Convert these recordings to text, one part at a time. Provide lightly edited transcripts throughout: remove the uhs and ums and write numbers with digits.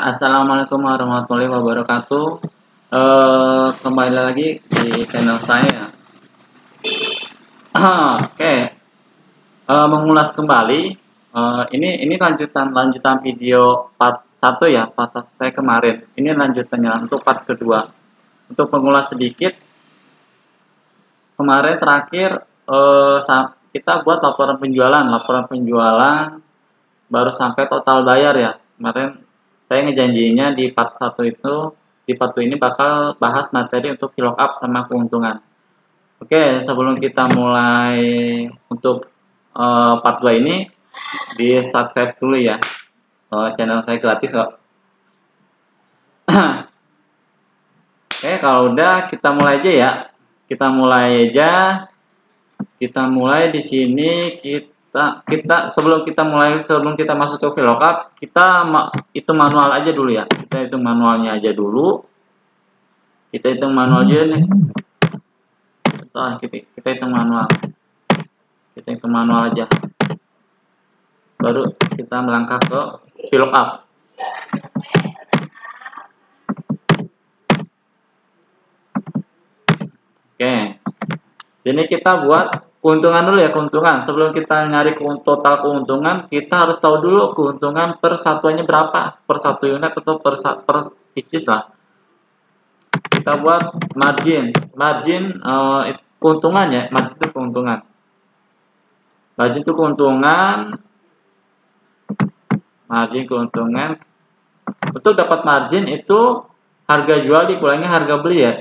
Assalamualaikum warahmatullahi wabarakatuh. Kembali lagi di channel saya. Oke, mengulas kembali. Ini lanjutan video part 1 ya, part saya kemarin. Ini lanjutannya untuk part kedua. Untuk mengulas sedikit, kemarin terakhir kita buat laporan penjualan baru sampai total bayar ya. Kemarin saya ngejanjinya di part 1 itu, di part 2 ini bakal bahas materi untuk VLOOKUP sama keuntungan. Oke, sebelum kita mulai untuk part 2 ini, di subscribe dulu ya. Channel saya gratis kok. Oke, kalau udah kita mulai aja ya. Kita mulai di sini sebelum kita masuk ke VLOOKUP, kita hitung manual aja dulu ya. Kita hitung manualnya aja dulu. Kita hitung manual aja nih. Kita hitung manual. Kita hitung manual aja. Baru kita melangkah ke VLOOKUP. Oke. Sini kita buat keuntungan dulu ya, keuntungan. Sebelum kita nyari total keuntungan, kita harus tahu dulu keuntungan per satuannya berapa, per satu unit atau per pieces lah. Kita buat margin keuntungan ya, margin itu keuntungan. Margin keuntungan. Untuk dapat margin itu harga jual dikurangi harga beli ya.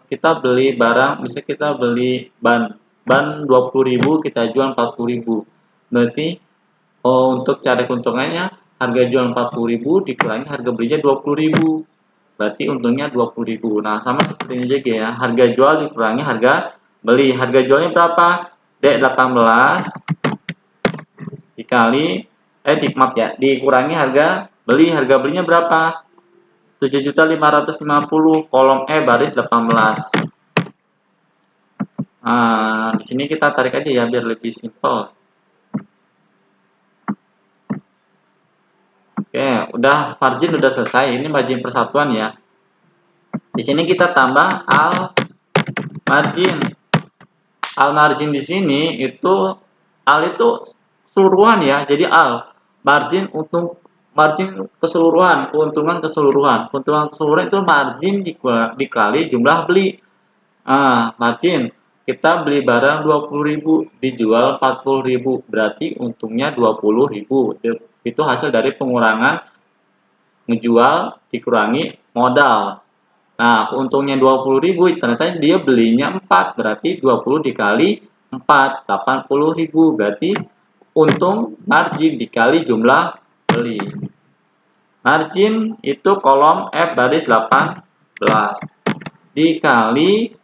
Kita beli barang, bisa kita beli ban 20.000, kita jual 40.000. Berarti untuk cari keuntungannya, harga jual 40.000 dikurangi harga belinya 20.000. Berarti untungnya 20.000. Nah, sama seperti ini juga ya. Harga jual dikurangi harga beli. Harga jualnya berapa? D18 dikurangi harga beli. Harga belinya berapa? 7.550, kolom E baris 18. Nah, di sini kita tarik aja ya biar lebih simpel. Oke, udah margin udah selesai. Ini margin persatuan ya. Di sini kita tambah al margin. Al margin di sini itu keseluruhan ya. Jadi al margin untuk margin keseluruhan, keuntungan keseluruhan. Keuntungan keseluruhan itu margin dikali jumlah beli. Margin kita beli barang 20.000, dijual 40.000, berarti untungnya 20.000. Itu hasil dari pengurangan ngejual dikurangi modal. Nah, untungnya 20.000, ternyata dia belinya 4, berarti 20 dikali 4, 80.000, berarti untung margin dikali jumlah beli. Margin itu kolom F baris 18 dikali,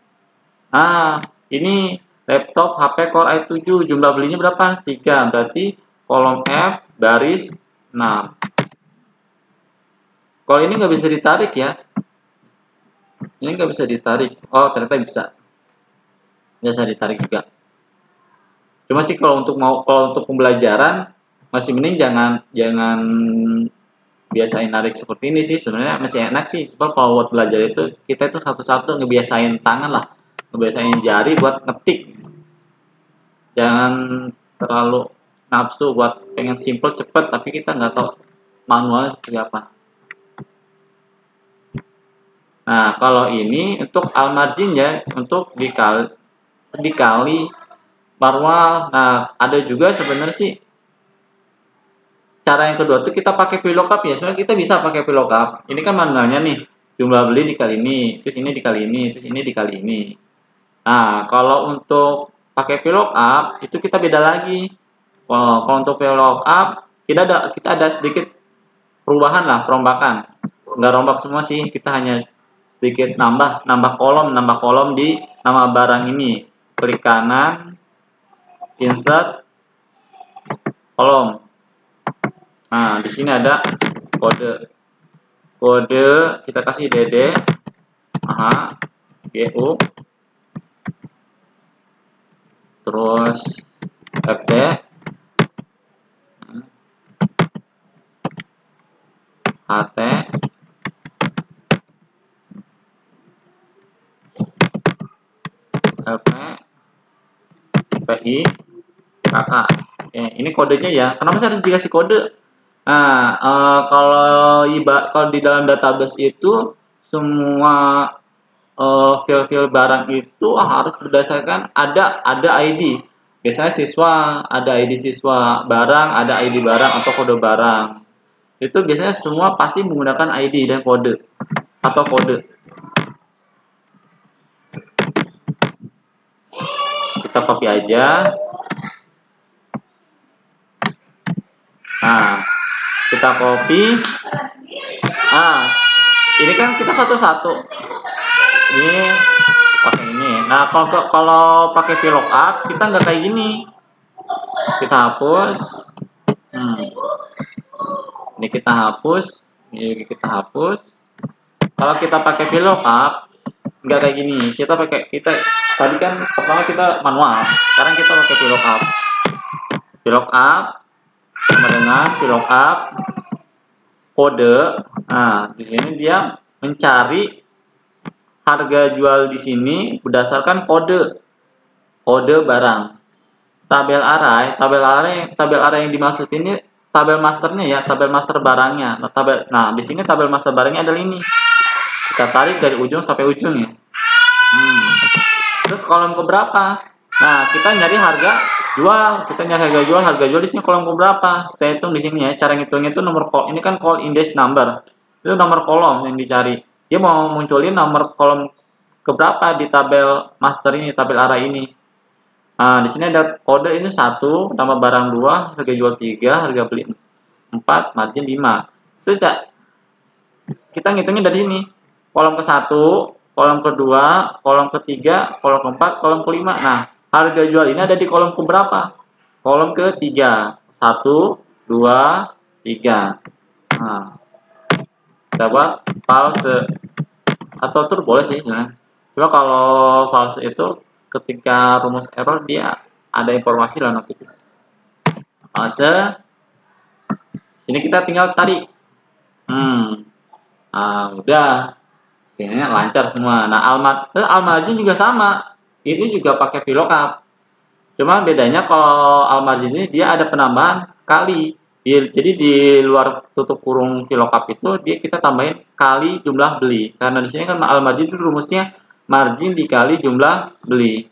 ini laptop HP Core i7, jumlah belinya berapa? 3, berarti kolom F baris 6. Kalau ini nggak bisa ditarik ya. Ini nggak bisa ditarik. Oh, ternyata bisa. Bisa ditarik juga. Cuma sih kalau untuk pembelajaran masih mending jangan biasain narik seperti ini sih. Sebenarnya masih enak sih. Cuma kalau buat belajar itu kita itu satu-satu ngebiasain tangan lah, ngebiasain jari buat ngetik. Jangan terlalu nafsu buat pengen simple cepet, tapi kita nggak tahu manualnya seperti apa. Nah, kalau ini untuk al margin ya, untuk dikali manual. Nah, ada juga sebenarnya sih cara yang kedua tuh kita pakai VLOOKUP ya. Sebenarnya kita bisa pakai VLOOKUP. Ini kan manualnya nih, jumlah beli dikali ini, terus ini dikali ini, terus ini dikali ini. Nah, kalau untuk pakai VLOOKUP itu kita beda lagi. Kalau untuk VLOOKUP kita ada sedikit perubahan lah, perombakan. Nggak rombak semua sih, kita hanya sedikit nambah kolom di nama barang ini. Klik kanan, insert kolom. Nah, di sini ada kode kita kasih DD, GU, terus FD, HT LP PI KK. Oke, ini kodenya ya. Kenapa saya harus dikasih kode? Nah, kalau di dalam database itu semua file-file barang itu harus berdasarkan ada ID. Biasanya siswa ada ID siswa, barang ada ID barang atau kode barang. Itu biasanya semua pasti menggunakan ID dan kode atau kode. Kita copy aja. Nah, kita copy. Nah, ini kan kita satu-satu. Ini pakai ini. Nah, kalau pakai VLOOKUP kita nggak kayak gini. Kita hapus. Ini kita hapus. Ini kita hapus. Kalau kita pakai VLOOKUP nggak kayak gini. Kita tadi kan pertama kita manual. Sekarang kita pakai VLOOKUP. VLOOKUP sama dengan VLOOKUP kode. Nah, di sini dia mencari harga jual di sini berdasarkan kode barang. Tabel array yang dimaksud ini tabel masternya ya, tabel master barangnya. Nah, di sini tabel master barangnya adalah ini. Kita tarik dari ujung sampai ujung ya. Terus kolom keberapa? Nah, kita nyari harga jual. Harga jual di sini kolom keberapa? Kita hitung di sini ya. Cara ngitungnya itu nomor kolom. Ini kan call index number. Itu nomor kolom yang dicari. Dia mau munculin nomor kolom keberapa di tabel master ini, tabel array ini. Nah, di sini ada kode ini 1, nama barang 2, harga jual 3, harga beli 4, margin 5. Itu kita ngitungnya dari sini. Kolom ke-1, kolom kedua, kolom ketiga, kolom keempat, kolom kelima. Nah, harga jual ini ada di kolom keberapa? Kolom ketiga. 1, 2, 3. Nah, kita buat false atau true boleh sih sebenarnya. Cuma kalau false itu ketika rumus error dia ada informasi lah nanti. False. Sini kita tinggal tarik. Udah. Sini lancar semua. Nah, almargin juga sama. Ini juga pakai VLOOKUP. Cuma bedanya kalau almargin ini dia ada penambahan kali. Jadi di luar tutup kurung VLOOKUP itu kita tambahin kali jumlah beli. Karena di sini kan almargin itu rumusnya margin dikali jumlah beli.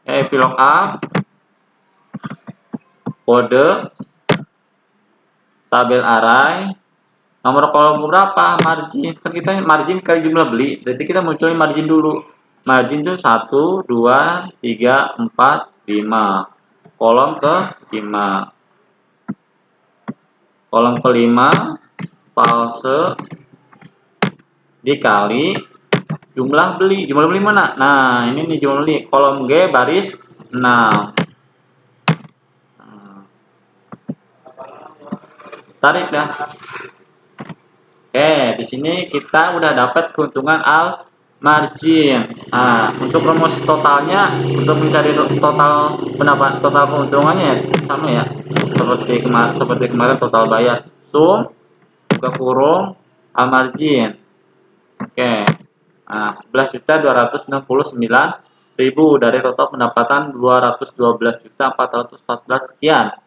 VLOOKUP kode tabel array nomor kolom berapa? Margin. Kan kita margin kali jumlah beli. Berarti kita munculin margin dulu. Margin itu 1, 2, 3, 4, 5. Kolom ke 5. Kolom kelima false dikali jumlah beli. Jumlah beli mana? Nah, ini nih jumlah beli. Kolom G baris 6. Tarik dah. Oke, di sini kita udah dapat keuntungan margin. Nah, untuk rumus totalnya, untuk mencari total keuntungannya sama ya. Seperti kemarin total bayar. Sum buka kurung margin. Oke. Nah, 11.269.000 dari total pendapatan 212.414 sekian.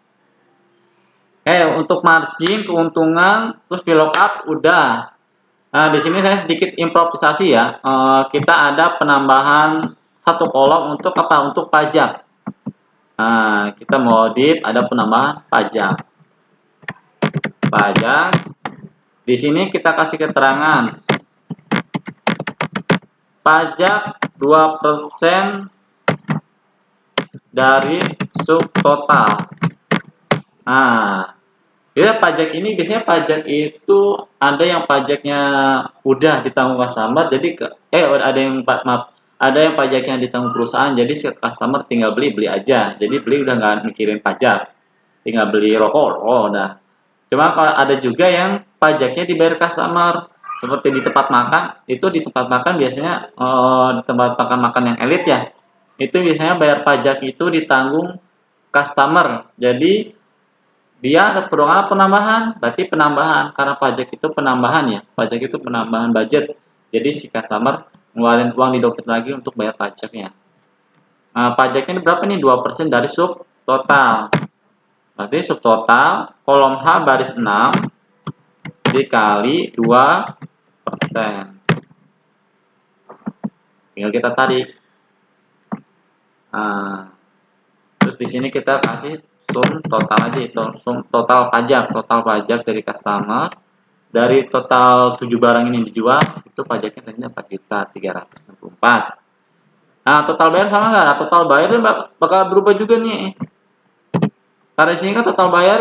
Untuk margin, keuntungan, terus VLOOKUP udah. Nah, di sini saya sedikit improvisasi ya. Kita ada penambahan satu kolom untuk apa? Untuk pajak. Nah, kita modif ada penambahan pajak. Di sini kita kasih keterangan. Pajak 2% dari subtotal. Nah, pajak ini biasanya pajak itu ada yang pajaknya udah ditanggung customer, jadi ada yang pajaknya ditanggung perusahaan, jadi si customer tinggal beli aja, jadi beli udah nggak mikirin pajak, tinggal beli rokok, udah. Cuma kalau ada juga yang pajaknya dibayar customer, seperti di tempat makan, itu di tempat makan biasanya di tempat makan yang elit ya, itu biasanya bayar pajak itu ditanggung customer, jadi dia ada pedoman penambahan, berarti penambahan karena pajak itu penambahan ya, pajak itu penambahan budget. Jadi si customer ngeluarin uang di dompet lagi untuk bayar pajaknya. Nah, pajaknya berapa nih? 2% dari sub total. Berarti sub total kolom H baris 6 dikali 2%. Tinggal kita tarik. Nah, terus di sini kita kasih sum total aja itu, sum total pajak dari customer dari total 7 barang ini dijual itu pajaknya ternyata 4.364. Nah, total bayar sama nggak? Nah, total bayarnya bakal berubah juga nih. Karena di sini kan total bayar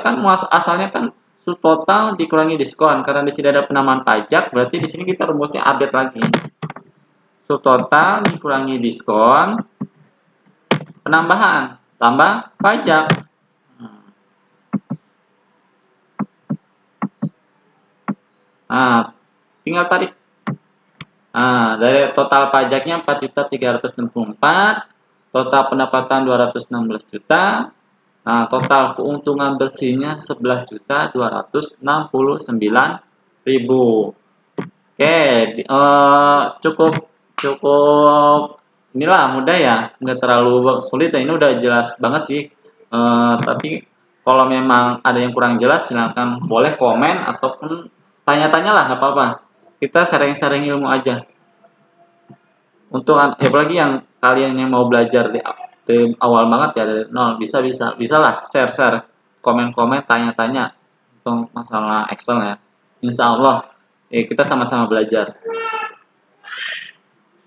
kan asalnya kan sum total dikurangi diskon. Karena di sini ada penambahan pajak, berarti di sini kita rumusnya update lagi. Sum total dikurangi diskon penambahan tambah pajak. Nah, tinggal tarik. Nah, dari total pajaknya 4.364, total pendapatan 216 juta. Nah, total keuntungan bersihnya 11.269.000. Oke, cukup inilah mudah ya, nggak terlalu sulit ya. Ini udah jelas banget sih. Tapi kalau memang ada yang kurang jelas, silahkan boleh komen ataupun tanya-tanya lah, nggak apa-apa. Kita sharing-sharing ilmu aja. Untuk apalagi yang kalian yang mau belajar di awal banget ya dari nol, bisa lah share komen-komen tanya-tanya untuk masalah Excel ya. Insya Allah kita sama-sama belajar.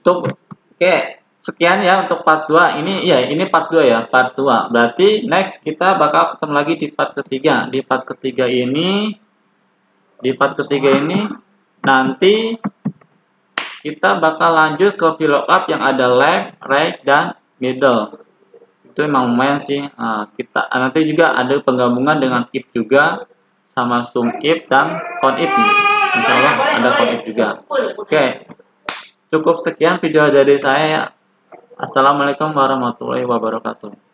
Oke, sekian ya untuk part 2. Ini part 2 ya, part 2. Berarti next kita bakal ketemu lagi di part ketiga. Di part ketiga ini nanti kita bakal lanjut ke VLOOKUP yang ada left, right, dan middle. Itu emang lumayan sih. Kita nanti juga ada penggabungan dengan if juga, sama sum if dan count if. Insya Allah ada count if juga. Oke. Cukup sekian video dari saya. Assalamualaikum warahmatullahi wabarakatuh.